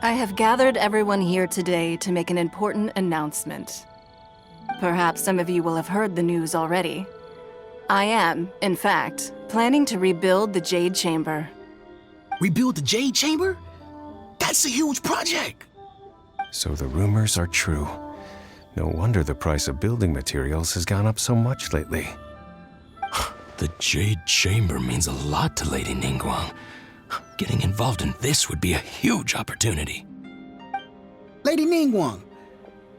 I have gathered everyone here today to make an important announcement. Perhaps some of you will have heard the news already. I am, in fact, planning to rebuild the Jade Chamber. Rebuild the Jade Chamber? That's a huge project! So the rumors are true. No wonder the price of building materials has gone up so much lately. The Jade Chamber means a lot to Lady Ningguang. Getting involved in this would be a huge opportunity. Lady Ningguang,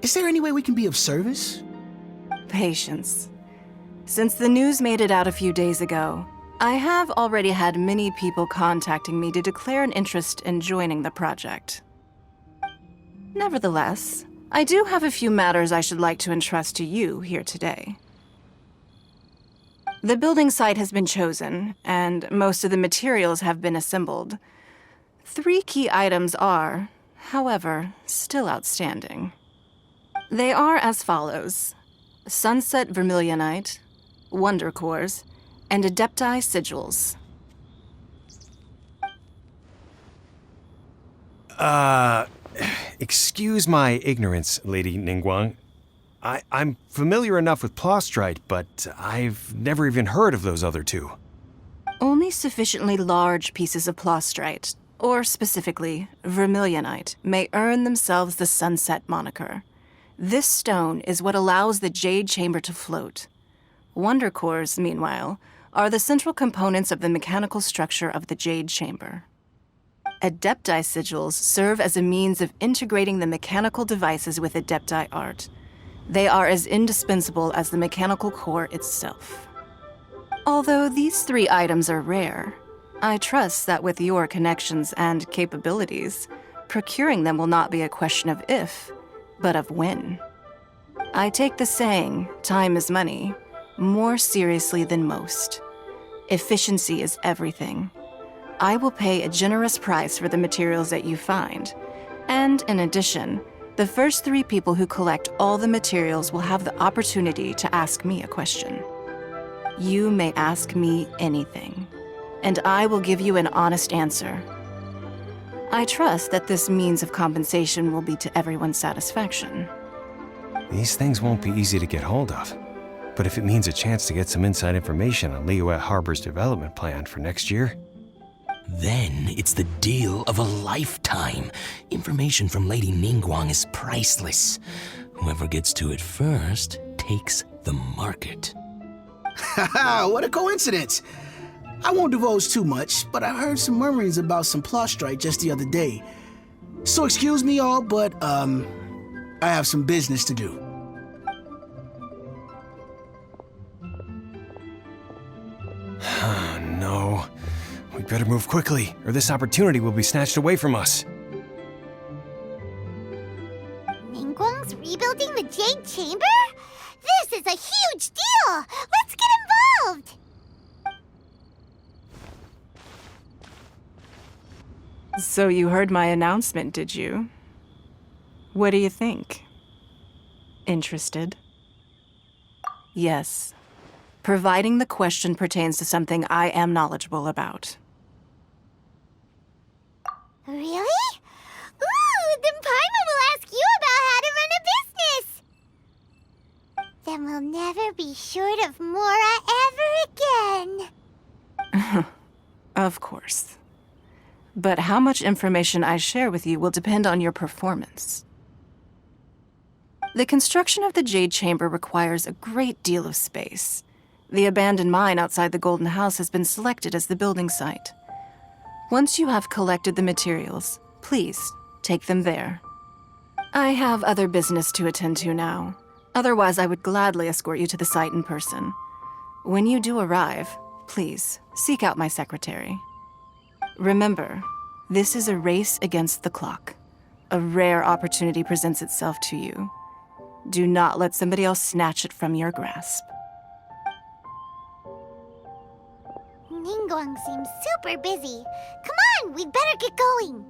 is there any way we can be of service? Patience. Since the news made it out a few days ago, I have already had many people contacting me to declare an interest in joining the project. Nevertheless, I do have a few matters I should like to entrust to you here today. The building site has been chosen, and most of the materials have been assembled. 3 key items are, however, still outstanding. They are as follows: Sunset Vermilionite, Wonder Cores, and Adepti Sigils. Excuse my ignorance, Lady Ningguang. I'm familiar enough with Plostrite, but I've never even heard of those other 2. Only sufficiently large pieces of Plostrite, or specifically Vermilionite, may earn themselves the Sunset moniker. This stone is what allows the Jade Chamber to float. Wonder Cores, meanwhile, are the central components of the mechanical structure of the Jade Chamber. Adepti Sigils serve as a means of integrating the mechanical devices with Adepti art. They are as indispensable as the mechanical core itself. Although these 3 items are rare, I trust that with your connections and capabilities, procuring them will not be a question of if, but of when. I take the saying, time is money, more seriously than most. Efficiency is everything. I will pay a generous price for the materials that you find, and in addition, the first 3 people who collect all the materials will have the opportunity to ask me a question. You may ask me anything, and I will give you an honest answer. I trust that this means of compensation will be to everyone's satisfaction. These things won't be easy to get hold of. But if it means a chance to get some inside information on Liyuet Harbor's development plan for next year... Then it's the deal of a lifetime. Information from Lady Ningguang is priceless. Whoever gets to it first takes the market. Haha, what a coincidence! I won't divulge too much, but I heard some murmurings about some Plostrite just the other day. So excuse me all, but, I have some business to do. No. We better move quickly, or this opportunity will be snatched away from us. Ningguang's rebuilding the Jade Chamber? This is a huge deal! Let's get involved! So you heard my announcement, did you? What do you think? Interested? Yes. Providing the question pertains to something I am knowledgeable about. Really? Ooh, then Paimon will ask you about how to run a business! Then we'll never be short of Mora ever again. Of course. But how much information I share with you will depend on your performance. The construction of the Jade Chamber requires a great deal of space. The abandoned mine outside the Golden House has been selected as the building site. Once you have collected the materials, please take them there. I have other business to attend to now. Otherwise, I would gladly escort you to the site in person. When you do arrive, please seek out my secretary. Remember, this is a race against the clock. A rare opportunity presents itself to you. Do not let somebody else snatch it from your grasp. Ningguang seems super busy. Come on, we'd better get going.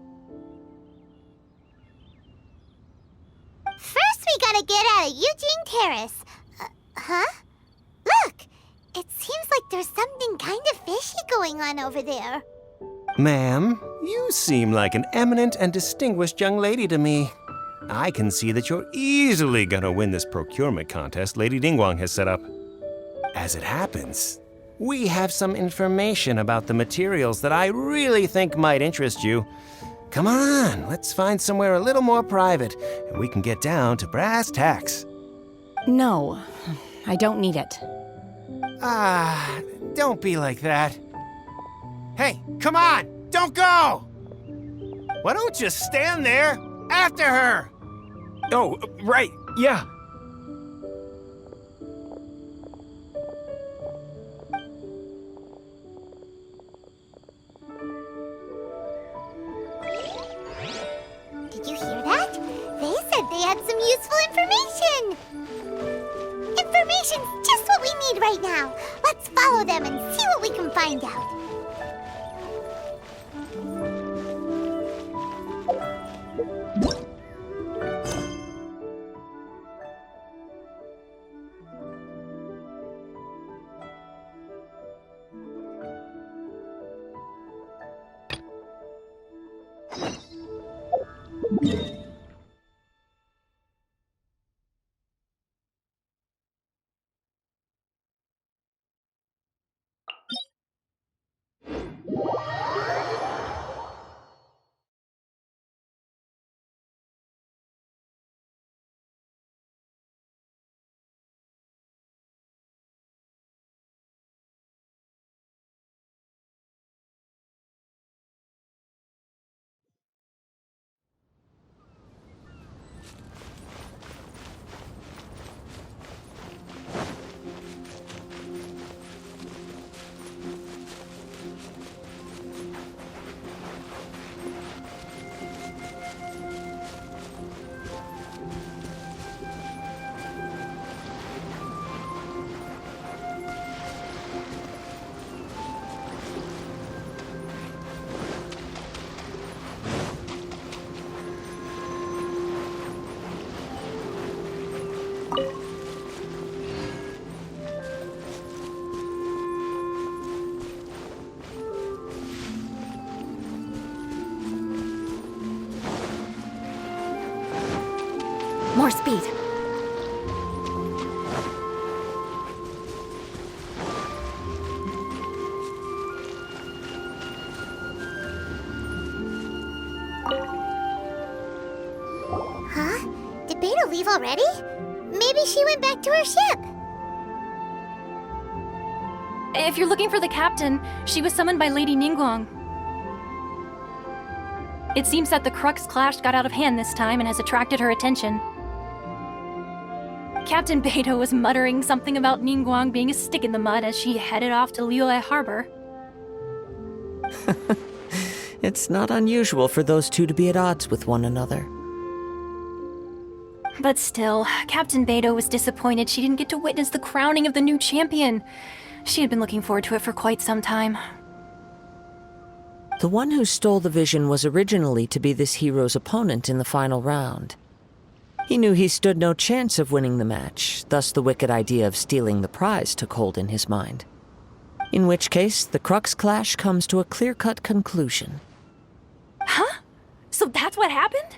First, we gotta get out of Eugene Terrace. Huh? Look! It seems like there's something kind of fishy going on over there. Ma'am, You seem like an eminent and distinguished young lady to me. I can see that you're easily gonna win this procurement contest Lady Ningguang has set up. As it happens, we have some information about the materials that I really think might interest you. Come on, let's find somewhere a little more private, and we can get down to brass tacks. No, I don't need it. Don't be like that. Hey, come on, don't go! Why don't you stand there after her? Oh, right, yeah. Did you hear that? They said they had some useful information. Information's just what we need right now. Let's follow them and see what we can find out. More speed. Huh? Did Beta leave already? Maybe she went back to her ship. If you're looking for the captain, she was summoned by Lady Ningguang. It seems that the Crux clash got out of hand this time and has attracted her attention. Captain Beidou was muttering something about Ningguang being a stick in the mud as she headed off to Liyue Harbor. It's not unusual for those two to be at odds with one another. But still, Captain Beidou was disappointed she didn't get to witness the crowning of the new champion. She had been looking forward to it for quite some time. The one who stole the vision was originally to be this hero's opponent in the final round. He knew he stood no chance of winning the match, thus the wicked idea of stealing the prize took hold in his mind. In which case, the Crux clash comes to a clear-cut conclusion. Huh? So that's what happened?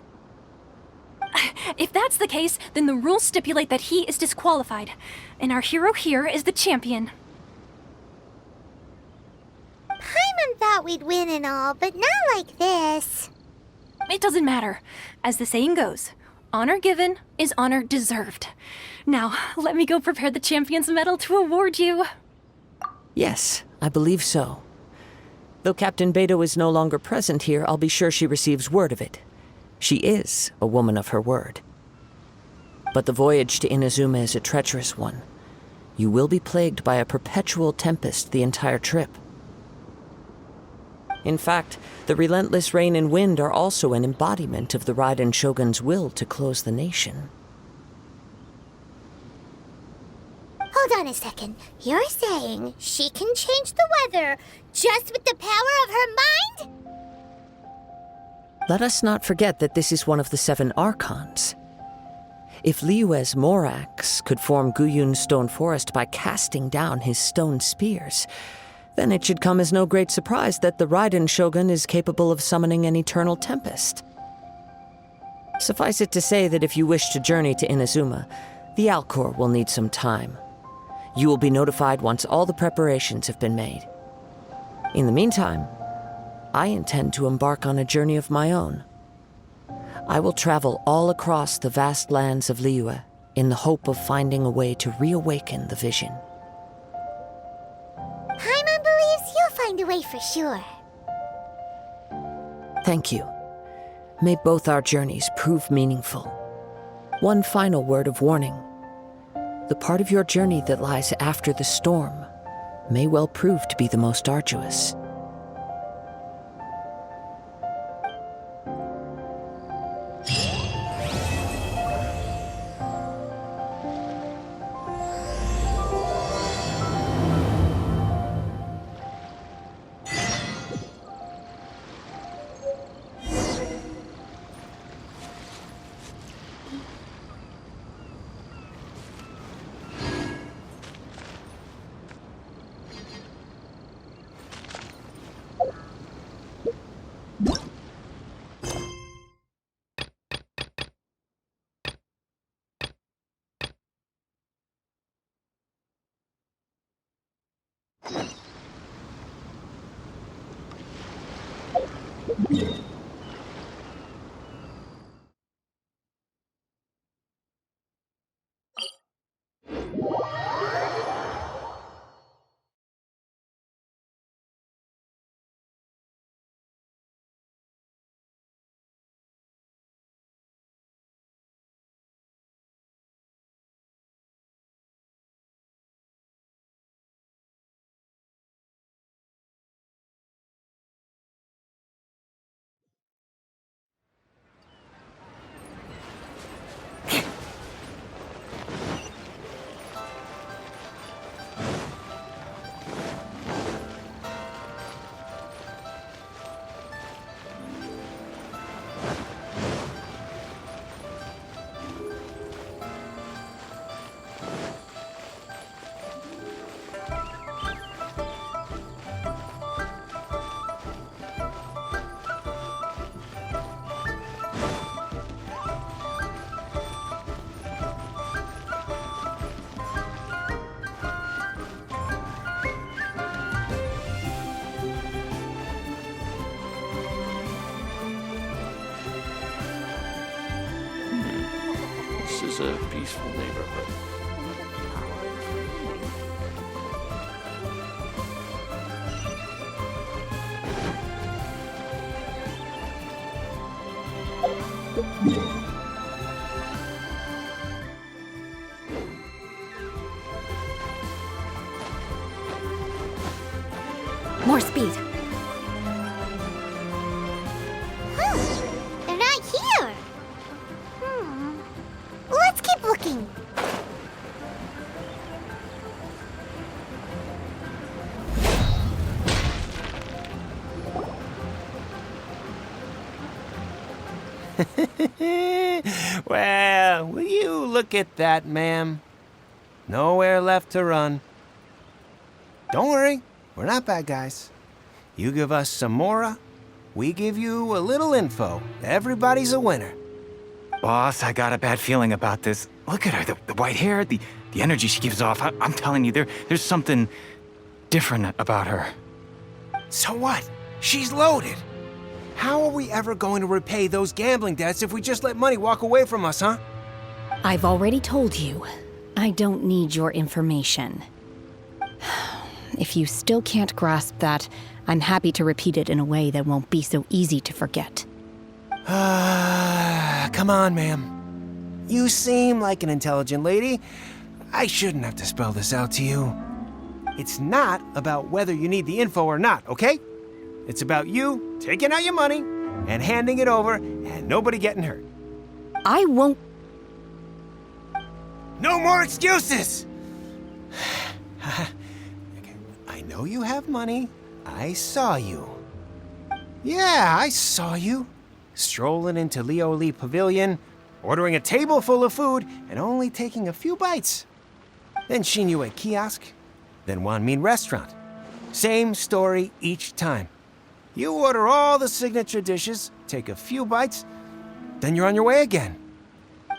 If that's the case, then the rules stipulate that he is disqualified, and our hero here is the champion. Paimon thought we'd win and all, but not like this. It doesn't matter. As the saying goes, honor given is honor deserved. Now, let me go prepare the champion's medal to award you. Yes, I believe so. Though Captain Beidou is no longer present here, I'll be sure she receives word of it. She is a woman of her word. But the voyage to Inazuma is a treacherous one. You will be plagued by a perpetual tempest the entire trip. In fact, the relentless rain and wind are also an embodiment of the Raiden Shogun's will to close the nation. Hold on a second. You're saying she can change the weather just with the power of her mind? Let us not forget that this is one of the 7 Archons. If Liyue's Morax could form Guyun's stone forest by casting down his stone spears, Then it should come as no great surprise that the Raiden Shogun is capable of summoning an eternal tempest. Suffice it to say that if you wish to journey to Inazuma, the Alcor will need some time. You will be notified once all the preparations have been made. In the meantime, I intend to embark on a journey of my own. I will travel all across the vast lands of Liyue in the hope of finding a way to reawaken the vision. Paimon believes you'll find a way for sure. Thank you. May both our journeys prove meaningful. One final word of warning. The part of your journey that lies after the storm may well prove to be the most arduous. This is a peaceful neighborhood. More speed. They're not here. Let's keep looking. Well, will you look at that, ma'am? Nowhere left to run. Don't worry, we're not bad guys. You give us some mora, we give you a little info. Everybody's a winner. Boss, I got a bad feeling about this. Look at her, the white hair, the energy she gives off. I'm telling you, there's something different about her. So what? She's loaded. How are we ever going to repay those gambling debts if we just let money walk away from us, huh? I've already told you, I don't need your information. If you still can't grasp that, I'm happy to repeat it in a way that won't be so easy to forget. Come on, ma'am. You seem like an intelligent lady. I shouldn't have to spell this out to you. It's not about whether you need the info or not, okay? It's about you taking out your money and handing it over and nobody getting hurt. I won't. No more excuses! I know you have money. I saw you. Yeah, I saw you. Strolling into Lioli Pavilion, ordering a table full of food, and only taking a few bites. Then Shinue Kiosk, then Wanmin Restaurant. Same story each time. You order all the signature dishes, take a few bites, then you're on your way again.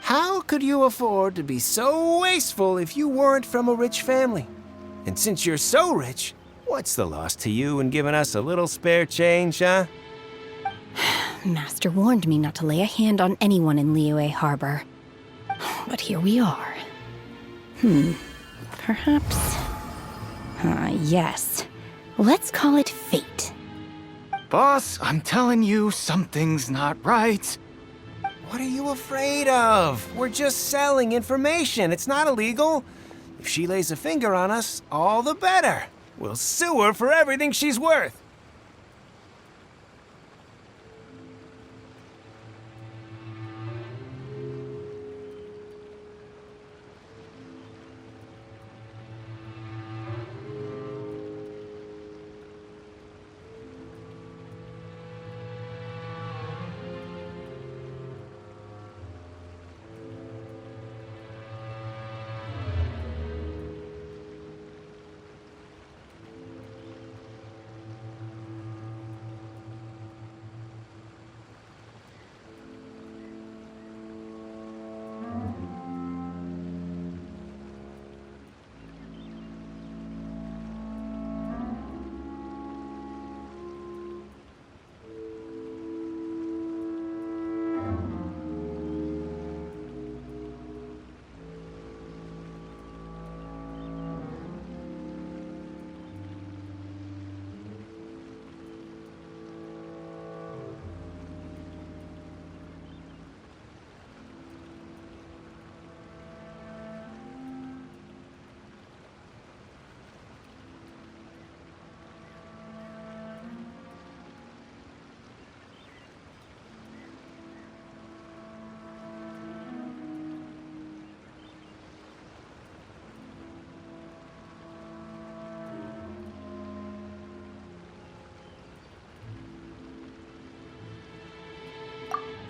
How could you afford to be so wasteful if you weren't from a rich family? And since you're so rich, what's the loss to you in giving us a little spare change, huh? Master warned me not to lay a hand on anyone in Liyue Harbor. But here we are. Perhaps... yes. Let's call it fate. Boss, I'm telling you, something's not right. What are you afraid of? We're just selling information. It's not illegal. If she lays a finger on us, all the better. We'll sue her for everything she's worth.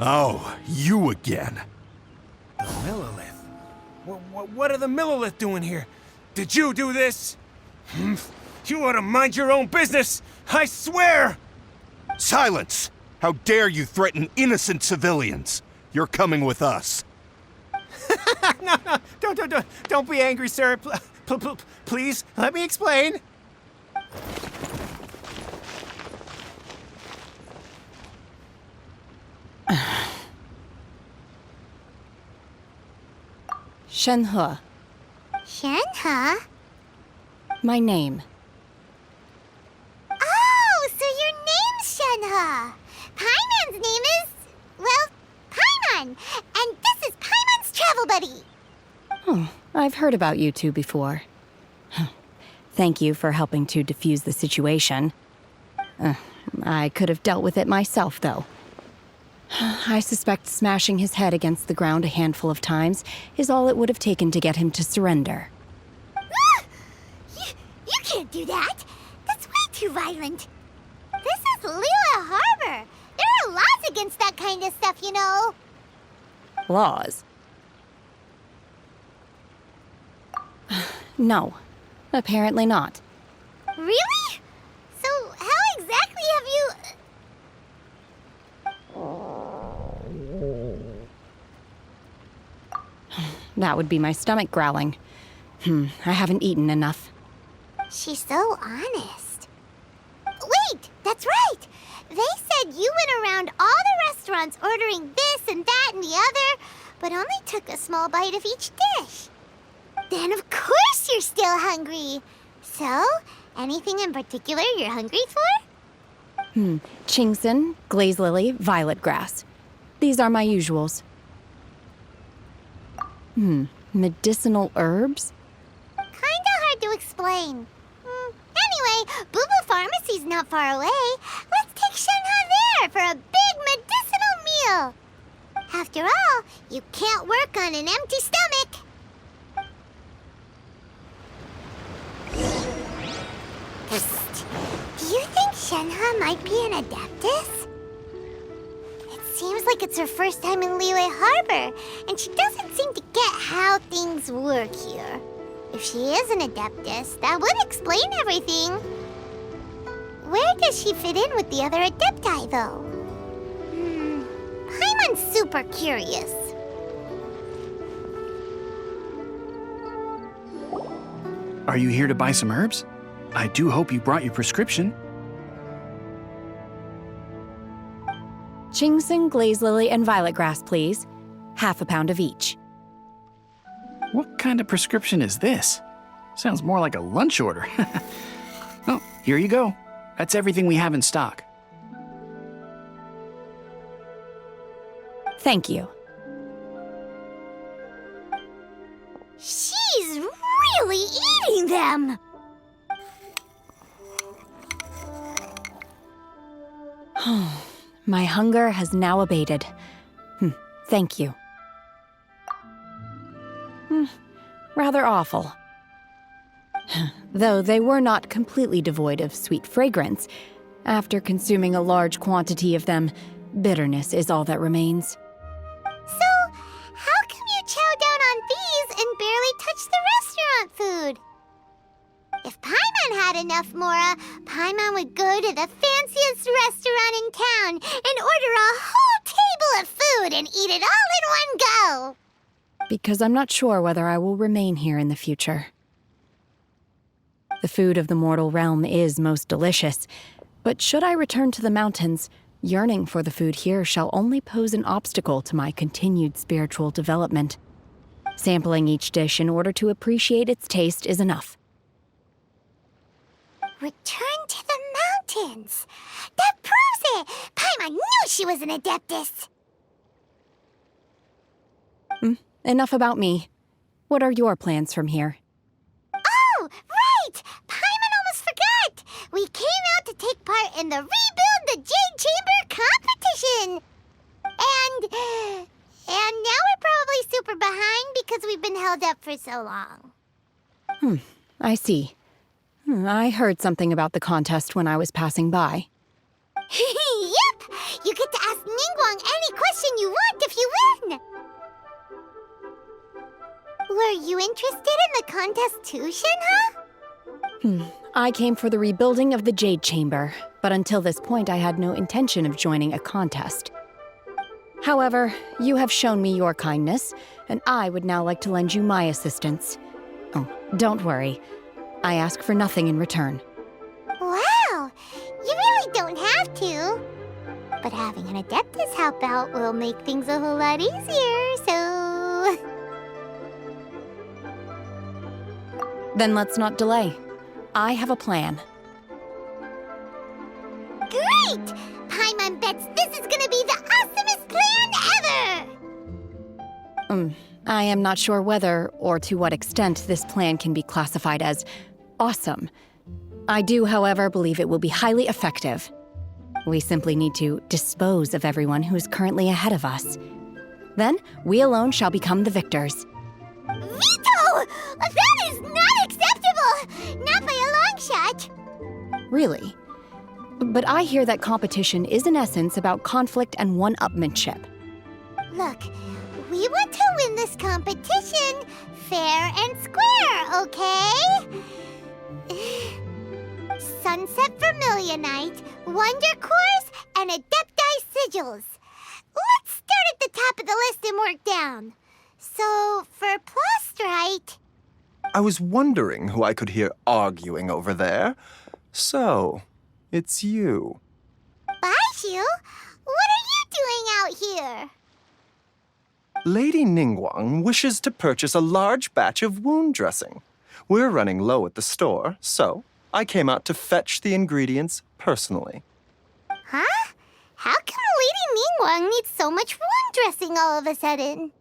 Oh, you again. The Millilith? What are the Millilith doing here? Did you do this? You ought to mind your own business! I swear! Silence! How dare you threaten innocent civilians? You're coming with us. No, don't be angry, sir. Please, let me explain. Shenhe, Shenhe? my name. Oh, so your name's Shenhe. Paimon's name is, well, Paimon. And this is Paimon's travel buddy. Oh, I've heard about you two before. Thank you for helping to defuse the situation. I could have dealt with it myself, though. I suspect smashing his head against the ground a handful of times is all it would have taken to get him to surrender. You can't do that. That's way too violent. This is Liyue Harbor. There are laws against that kind of stuff, you know. Laws? No, apparently not. Really? So how exactly have you... That would be my stomach growling. I haven't eaten enough. She's so honest. Wait, that's right. They said you went around all the restaurants ordering this and that and the other, but only took a small bite of each dish. Then of course you're still hungry. So, anything in particular you're hungry for? Chingson, glaze lily, violet grass. These are my usuals. Medicinal herbs? Kinda hard to explain. Anyway, Boo Boo Pharmacy's not far away. Let's take Shenhe there for a big medicinal meal. After all, you can't work on an empty stomach. Psst. Do you think Shenhe might be an Adeptus? It seems like it's her first time in Liyue Harbor, and she doesn't seem to get how things work here. If she is an Adeptus, that would explain everything. Where does she fit in with the other Adepti, though? Paimon's super curious. Are you here to buy some herbs? I do hope you brought your prescription. Chingsing, glaze lily, and violet grass, please. Half a pound of each. What kind of prescription is this? Sounds more like a lunch order. Oh, here you go. That's everything we have in stock. Thank you. She's really eating them! My hunger has now abated. Thank you. Rather awful. Though they were not completely devoid of sweet fragrance, after consuming a large quantity of them, bitterness is all that remains. So, how come you chow down on these and barely touch the restaurant food? If Paimon had enough, Mora, Paimon would go to the fanciest restaurant in town and order a whole table of food and eat it all in one go. Because I'm not sure whether I will remain here in the future. The food of the mortal realm is most delicious, but should I return to the mountains, yearning for the food here shall only pose an obstacle to my continued spiritual development. Sampling each dish in order to appreciate its taste is enough. Return to the mountains. That proves it. Paimon knew she was an Adeptus. Enough about me. What are your plans from here? Oh, right! Paimon almost forgot! We came out to take part in the Rebuild the Jade Chamber competition! And now we're probably super behind because we've been held up for so long. I see. I heard something about the contest when I was passing by. Yep! You get to ask Ningguang any question you want if you win! Were you interested in the contest too, Shenhe? I came for the rebuilding of the Jade Chamber, but until this point I had no intention of joining a contest. However, you have shown me your kindness, and I would now like to lend you my assistance. Oh, don't worry. I ask for nothing in return. Wow! You really don't have to. But having an Adeptus help out will make things a whole lot easier, so... Then let's not delay. I have a plan. Great! Paimon bets this is gonna be the awesomest plan ever! I am not sure whether or to what extent this plan can be classified as awesome. I do, however, believe it will be highly effective. We simply need to dispose of everyone who is currently ahead of us. Then, we alone shall become the victors. Veto! That is not acceptable! Not by a long shot! Really? But I hear that competition is in essence about conflict and one-upmanship. Look, we want to win this competition fair and square, okay? Sunset Vermilionite, Wonder Cores, and Adepti Sigils. Let's start at the top of the list and work down. So, for Plastrite... I was wondering who I could hear arguing over there. So, it's you. Baishu? What are you doing out here? Lady Ningguang wishes to purchase a large batch of wound dressing. We're running low at the store, so I came out to fetch the ingredients personally. Huh? How come Lady Ningguang needs so much wound dressing all of a sudden?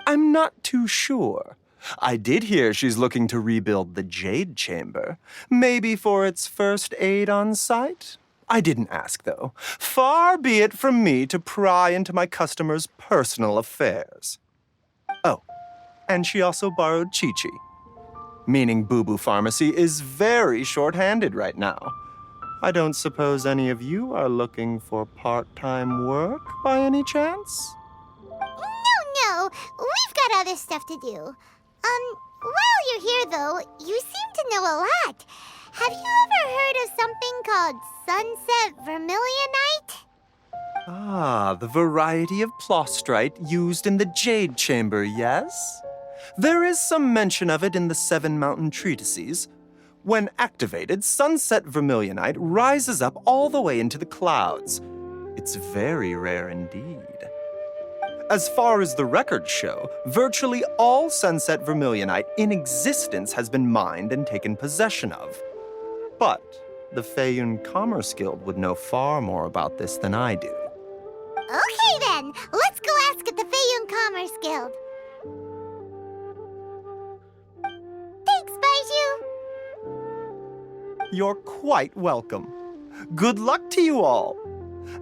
I'm not too sure. I did hear she's looking to rebuild the Jade Chamber. Maybe for its first aid on site? I didn't ask, though. Far be it from me to pry into my customers' personal affairs. Oh, and she also borrowed Chi-Chi. Meaning Boo Boo Pharmacy is very short-handed right now. I don't suppose any of you are looking for part-time work by any chance? No, we've got other stuff to do. While you're here, though, you seem to know a lot. have you ever heard of something called sunset vermilionite? Ah, the variety of plostrite used in the Jade Chamber, yes? There is some mention of it in the Seven Mountain Treatises. When activated, sunset vermilionite rises up all the way into the clouds. It's very rare indeed. As far as the records show, virtually all sunset vermilionite in existence has been mined and taken possession of. But the Feiyun Commerce Guild would know far more about this than I do. Okay then, let's go ask at the Feiyun Commerce Guild. Thanks, Baiju. You're quite welcome. Good luck to you all.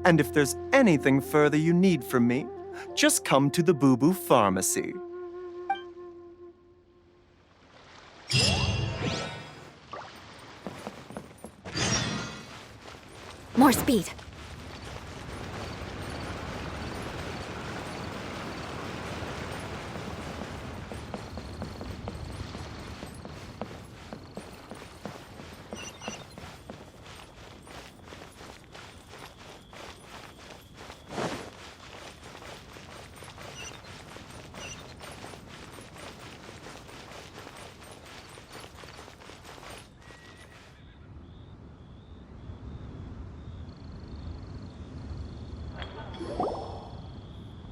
And if there's anything further you need from me, just come to the Boo Boo Pharmacy. More speed.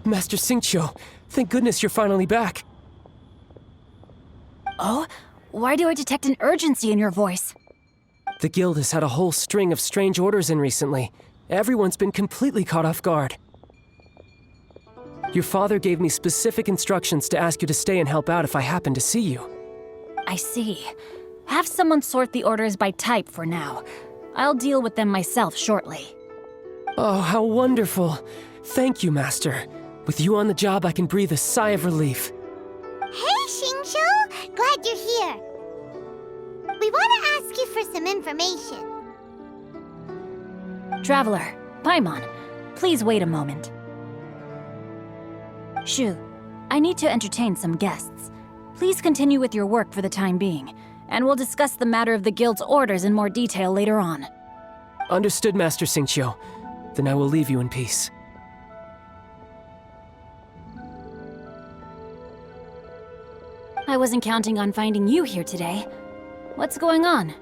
Master Xingqiu, thank goodness you're finally back. Oh? Why do I detect an urgency in your voice? The guild has had a whole string of strange orders in recently. Everyone's been completely caught off guard. Your father gave me specific instructions to ask you to stay and help out if I happen to see you. I see. Have someone sort the orders by type for now. I'll deal with them myself shortly. Oh, how wonderful. Thank you, Master. With you on the job, I can breathe a sigh of relief. Hey, Xingqiu! Glad you're here. We want to ask you for some information. Traveler, Paimon, please wait a moment. Shu, I need to entertain some guests. Please continue with your work for the time being, and we'll discuss the matter of the guild's orders in more detail later on. Understood, Master Xingqiu. Then I will leave you in peace. I wasn't counting on finding you here today. What's going on?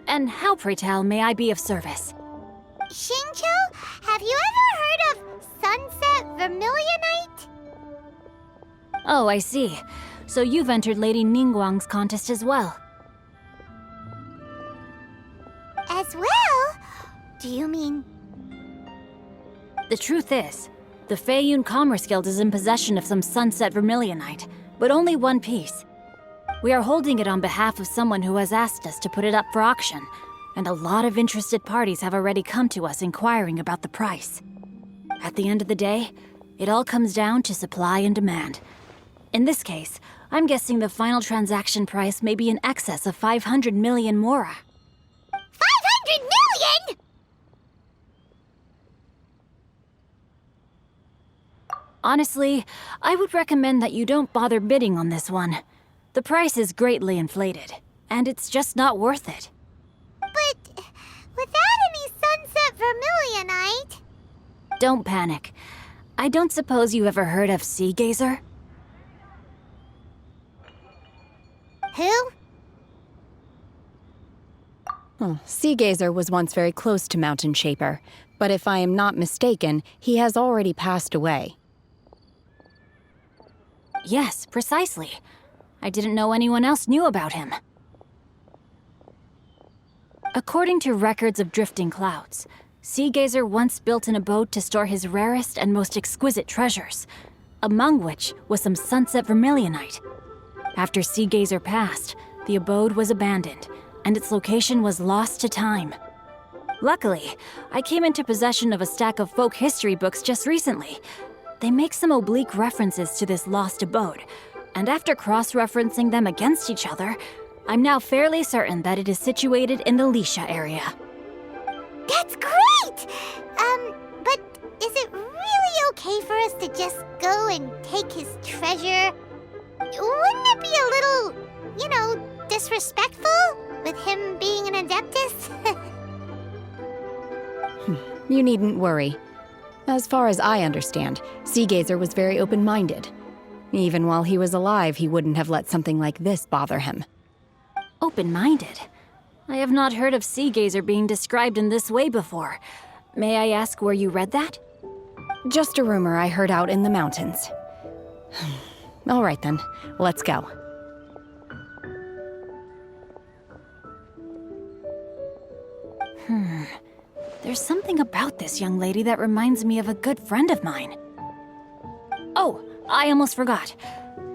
And how, pray tell, may I be of service? Xingqiu, have you ever heard of sunset vermilionite? Oh, I see. So you've entered Lady Ningguang's contest as well. As well? Do you mean... The truth is, the Feiyun Commerce Guild is in possession of some sunset vermilionite, but only one piece. We are holding it on behalf of someone who has asked us to put it up for auction, and a lot of interested parties have already come to us inquiring about the price. At the end of the day, it all comes down to supply and demand. In this case, I'm guessing the final transaction price may be in excess of 500 million mora. 500 million?! Honestly, I would recommend that you don't bother bidding on this one. The price is greatly inflated, and it's just not worth it. But without any sunset vermilionite... Don't panic. I don't suppose you ever heard of Sea Gazer? Who? Sea Gazer was once very close to Mountain Shaper, but if I am not mistaken, he has already passed away. Yes, precisely. I didn't know anyone else knew about him. According to records of drifting clouds, Sea Gazer once built an abode to store his rarest and most exquisite treasures, among which was some sunset vermilionite. After Sea Gazer passed, the abode was abandoned, and its location was lost to time. Luckily, I came into possession of a stack of folk history books just recently. They make some oblique references to this lost abode, and after cross-referencing them against each other, I'm now fairly certain that it is situated in the Lisha area. That's great! But is it really okay for us to just go and take his treasure? Wouldn't it be a little, disrespectful? With him being an Adeptus? You needn't worry. As far as I understand, Seagazer was very open-minded. Even while he was alive, he wouldn't have let something like this bother him. Open-minded? I have not heard of Seagazer being described in this way before. May I ask where you read that? Just a rumor I heard out in the mountains. All right then, let's go. There's something about this young lady that reminds me of a good friend of mine. Oh, I almost forgot.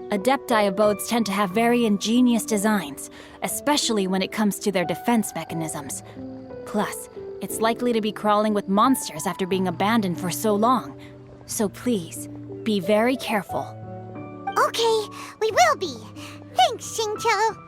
Adepti abodes tend to have very ingenious designs, especially when it comes to their defense mechanisms. Plus, it's likely to be crawling with monsters after being abandoned for so long. So please, be very careful. Okay, we will be. Thanks, Xingqiu.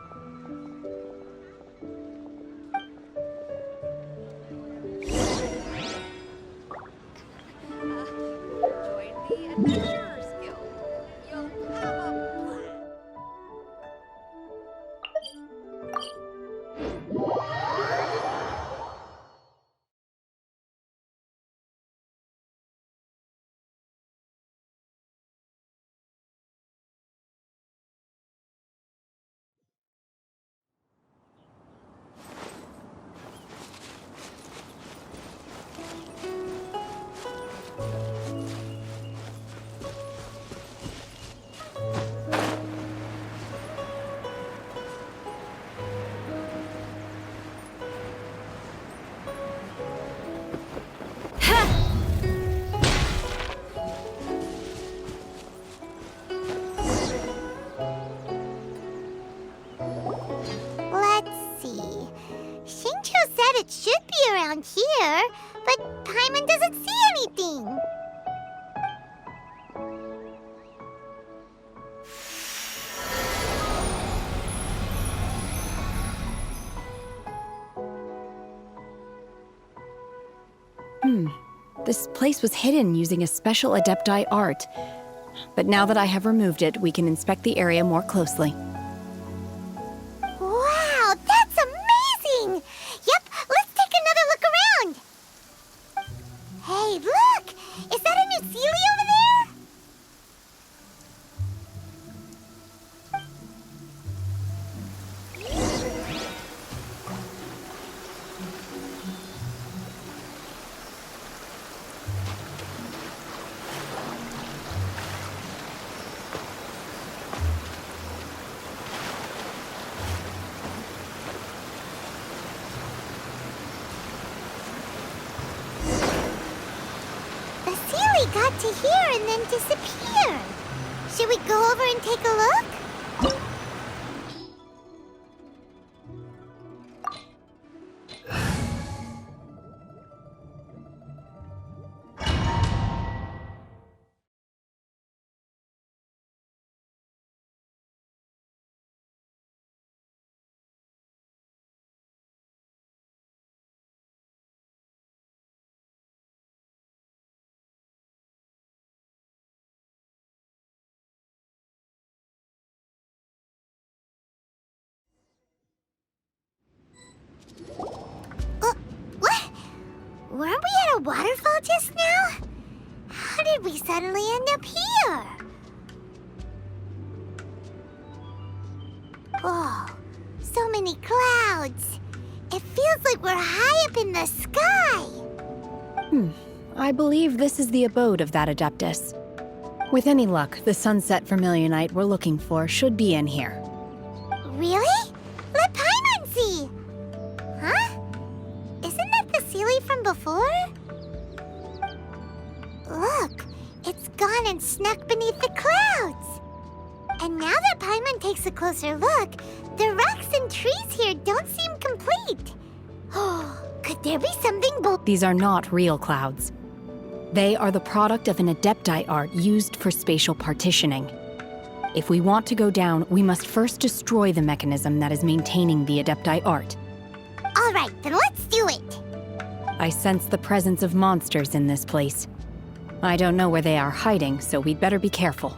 It should be around here, but Paimon doesn't see anything. This place was hidden using a special Adepti art. But now that I have removed it, we can inspect the area more closely. Wow, that's amazing! Yep, let's take another look around. Hey, look! Is that a new Sealy over there? Got to here and then disappear. Should we go over and take a look? What? Weren't we at a waterfall just now? How did we suddenly end up here? Whoa, so many clouds. It feels like we're high up in the sky. I believe this is the abode of that Adeptus. With any luck, the sunset vermilionite we're looking for should be in here. Really? Let Paimon see! Huh? Isn't that the Sealy from before? Look, it's gone and snuck beneath the clouds. And now that Paimon takes a closer look, the rocks and trees here don't seem complete. Oh, could there be something These are not real clouds. They are the product of an Adepti art used for spatial partitioning. If we want to go down, we must first destroy the mechanism that is maintaining the Adepti art. All right, then let's do it. I sense the presence of monsters in this place. I don't know where they are hiding, so we'd better be careful.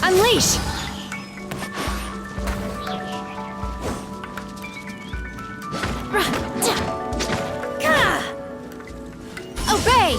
Unleash! Obey!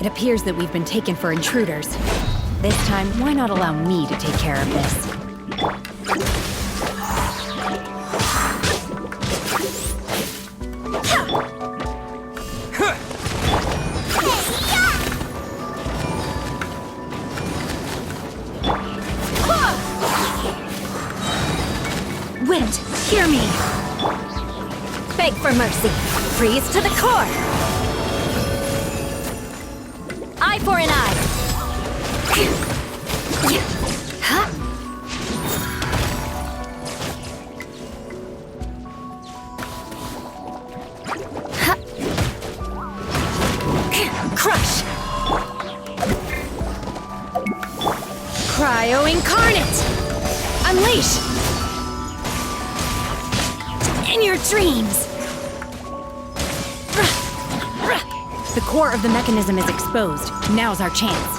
It appears that we've been taken for intruders. This time, why not allow me to take care of this? Wind, hear me! Beg for mercy. Freeze to the core! Eye for an eye! Crush! Cryo Incarnate! Unleash! In your dreams! The core of the mechanism is exposed. Now's our chance.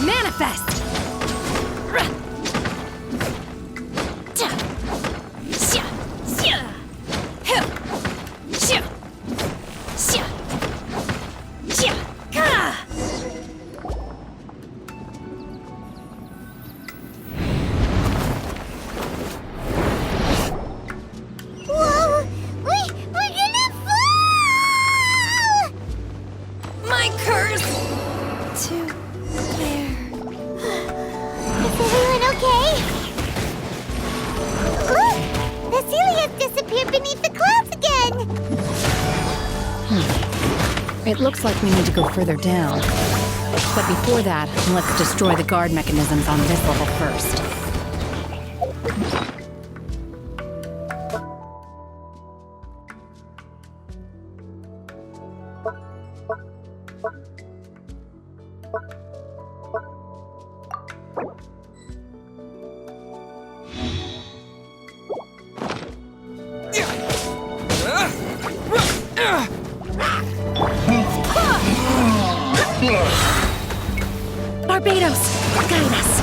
Manifest! It looks like we need to go further down. But before that, let's destroy the guard mechanisms on this level first. Guide us.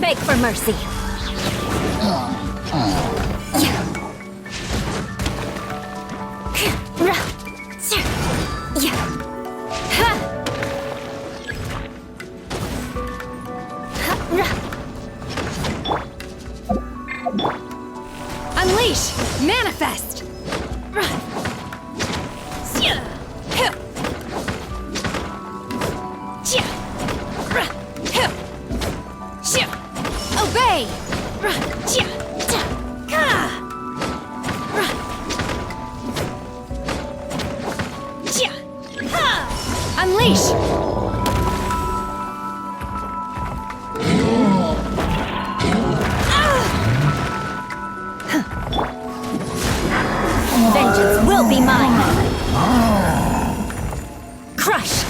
Beg for mercy. Unleash! Manifest! Obey! Unleash! Vengeance will be mine! Crush!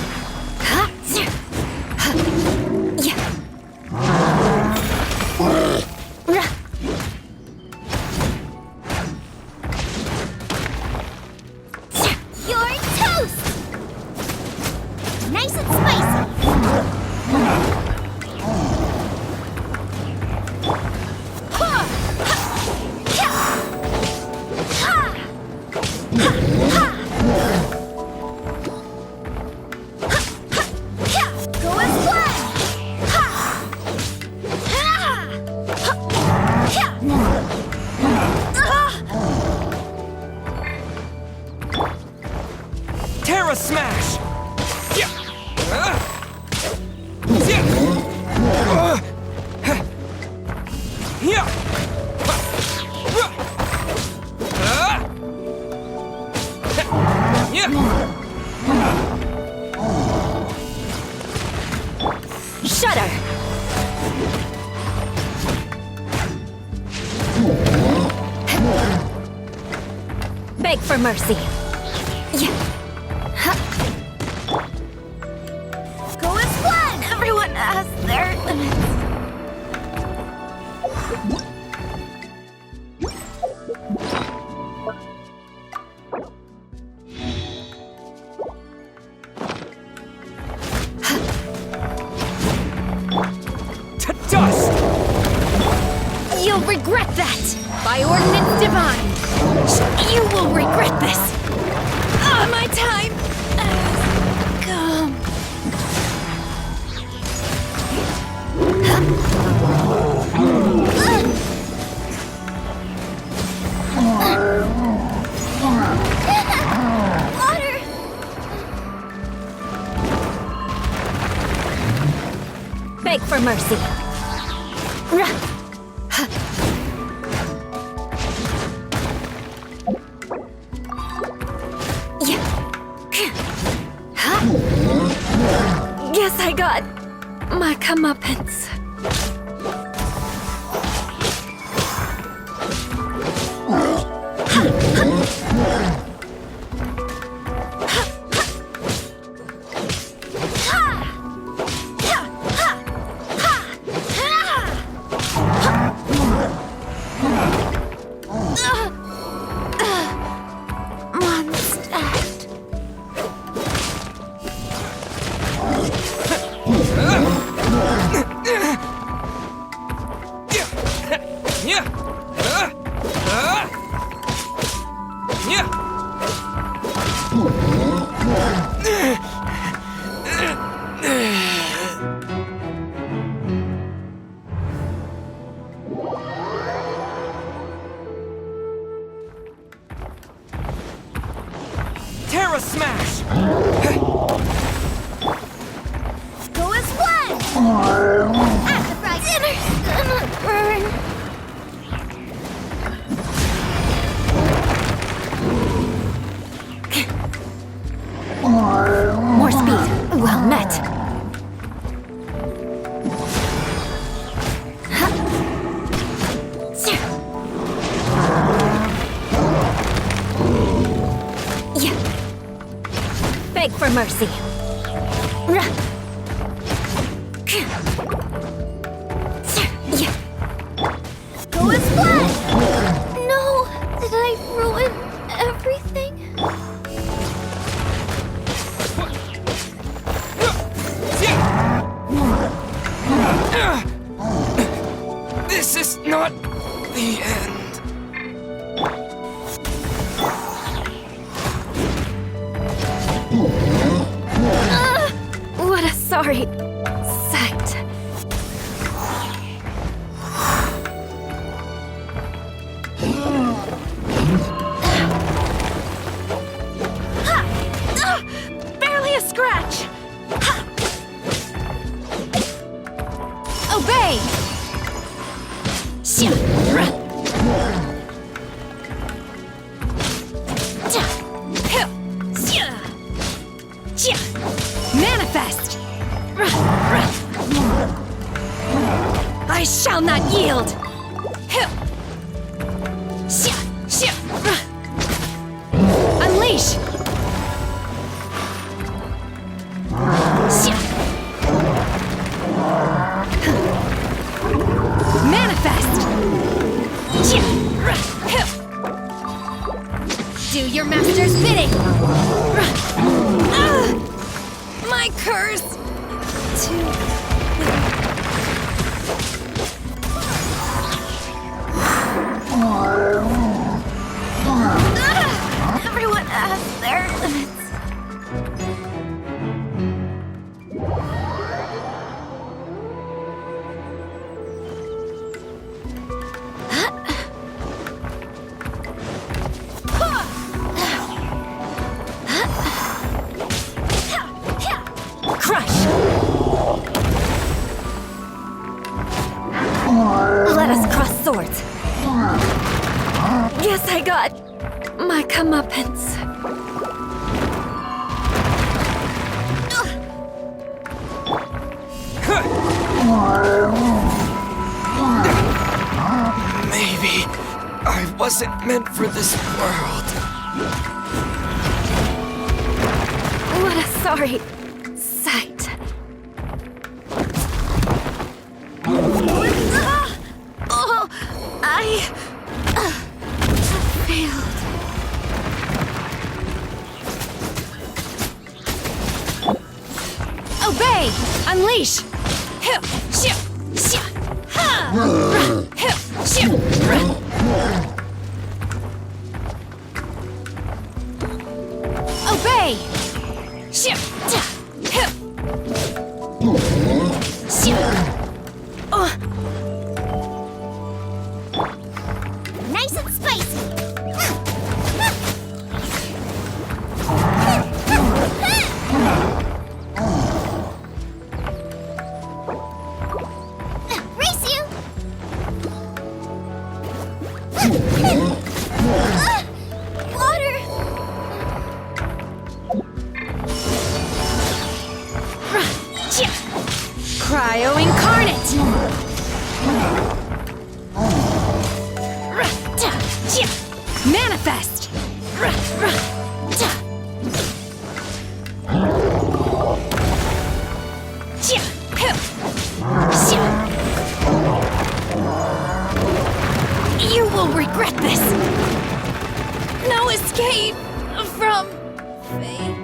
You're toast! Nice and spicy! Go as Terra Smash! Shudder! Beg for mercy. Go as one! Everyone has their limits. To dust! You'll regret that! By ordinance divine! You will regret this! My time has come. Water! Beg for mercy. Guess I got my comeuppance. Yeah! for mercy. Go and splat! No! Did I ruin everything? This is not the end. What a sorry sight. Barely a scratch. Obey. Manifest! I shall not yield! Unleash! Manifest! Do your master's bidding! My curse! Everyone has their limits. Crush! Let us cross swords. Guess I got my comeuppance. Maybe I wasn't meant for this world. What a sorry sight. Oh, I failed. Obey! Unleash! Obey! Nice and spicy! Race you! Water! Cryo incarnate! Manifest! You will regret this! No escape from fate.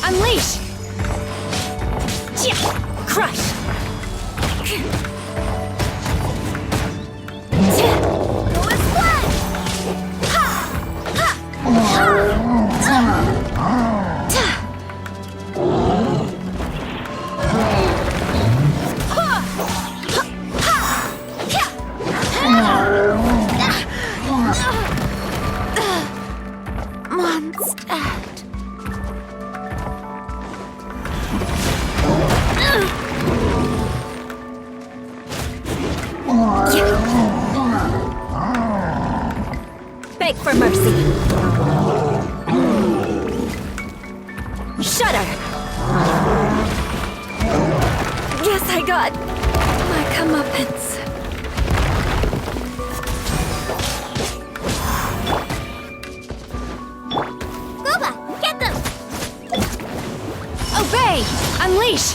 Unleash! Crush! Go and splat! Mondstadt. Beg for mercy. Shudder. Guess I got my comeuppance. Unleash!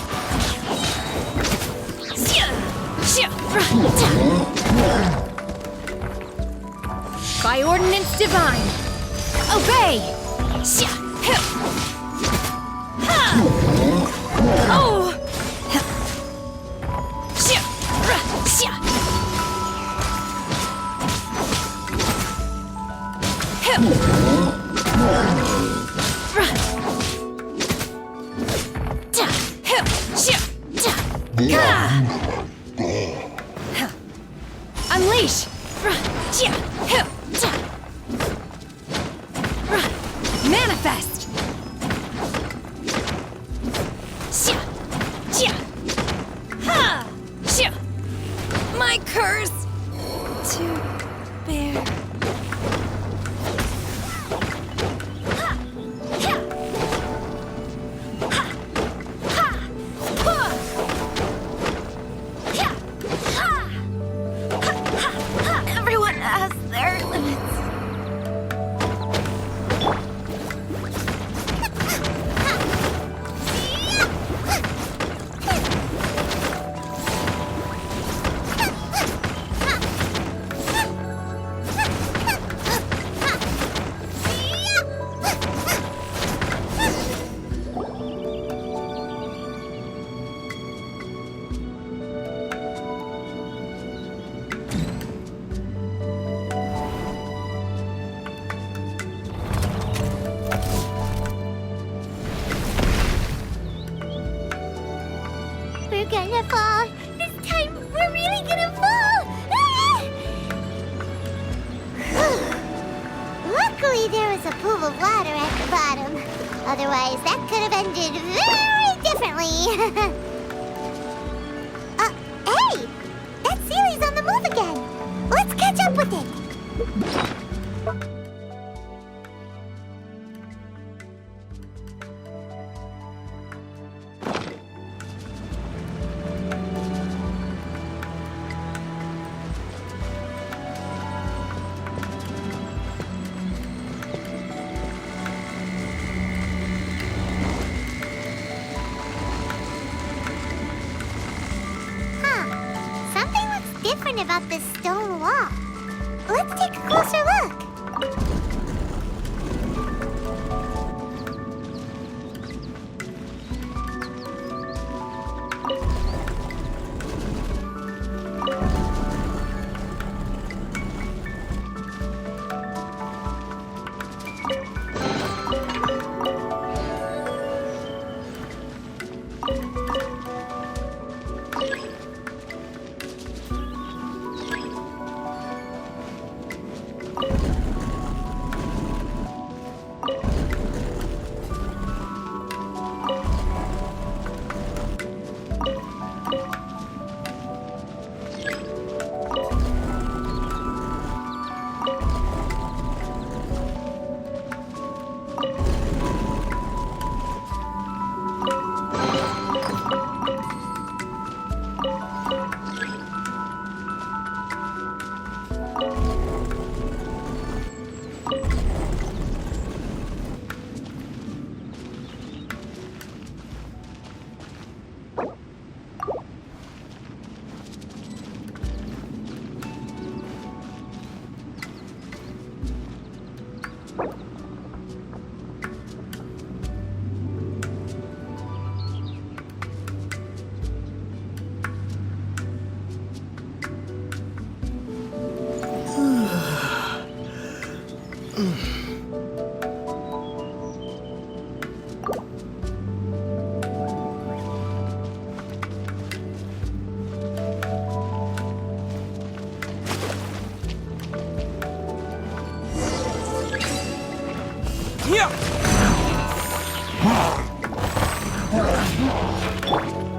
By ordinance divine, obey! Oh! Unleash! Manifest! My curse to bear. Everyone has their limits. We're gonna fall. This time, we're really gonna fall. Luckily, there was a pool of water at the bottom. Otherwise, that could have ended very differently. Hey! That Sealy's on the move again. Let's catch up with it. Something looks different about this stone wall. Let's take a closer look.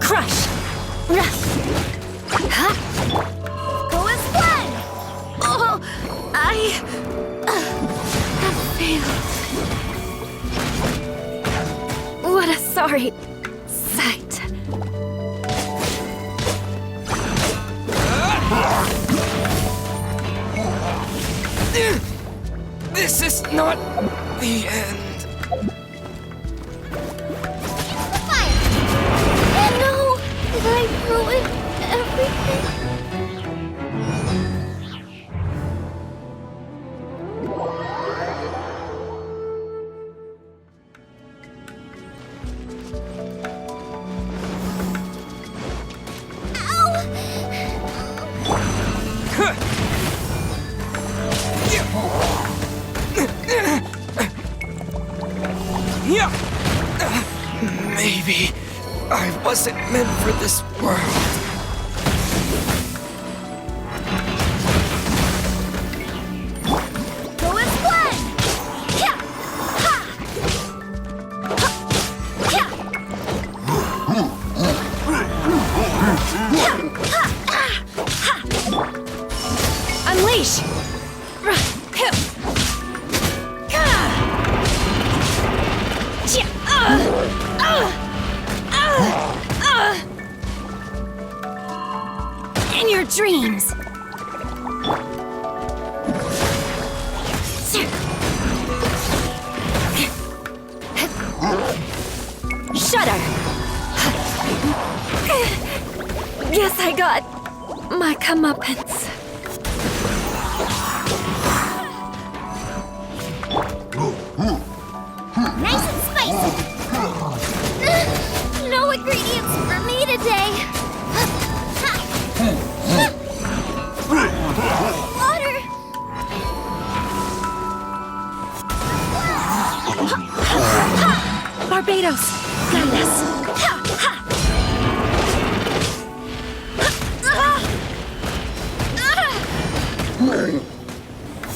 Crush! Huh? Go as planned! Oh, I have failed. What a sorry sight. This is not the end. Fire! I wasn't meant for this world. Go and blend! Yeah! Ha! Yeah! Unleash! In your dreams! Shudder! Guess I got my comeuppance. Nice and spicy! No ingredients for me today! Water! Barbados, guide us.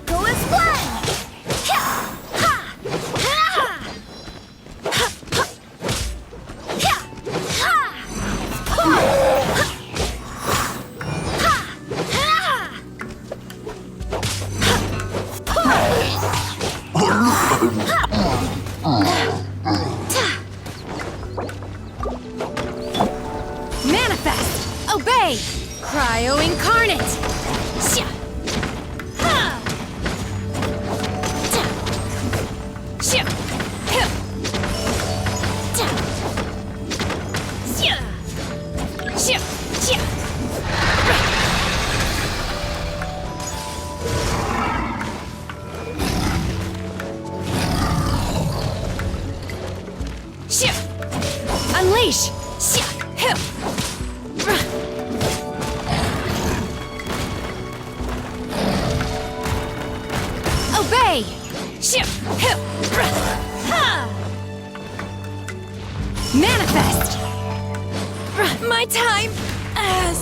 Go and blend! Manifest! Obey! Cryo incarnate! Shia! Ha! Ta! Shia! Hill! Ta! Shia! Shia! Shia! Shia! Unleash! Shia! Hill! Obey! Ship! Hill! Ha! Manifest! My time has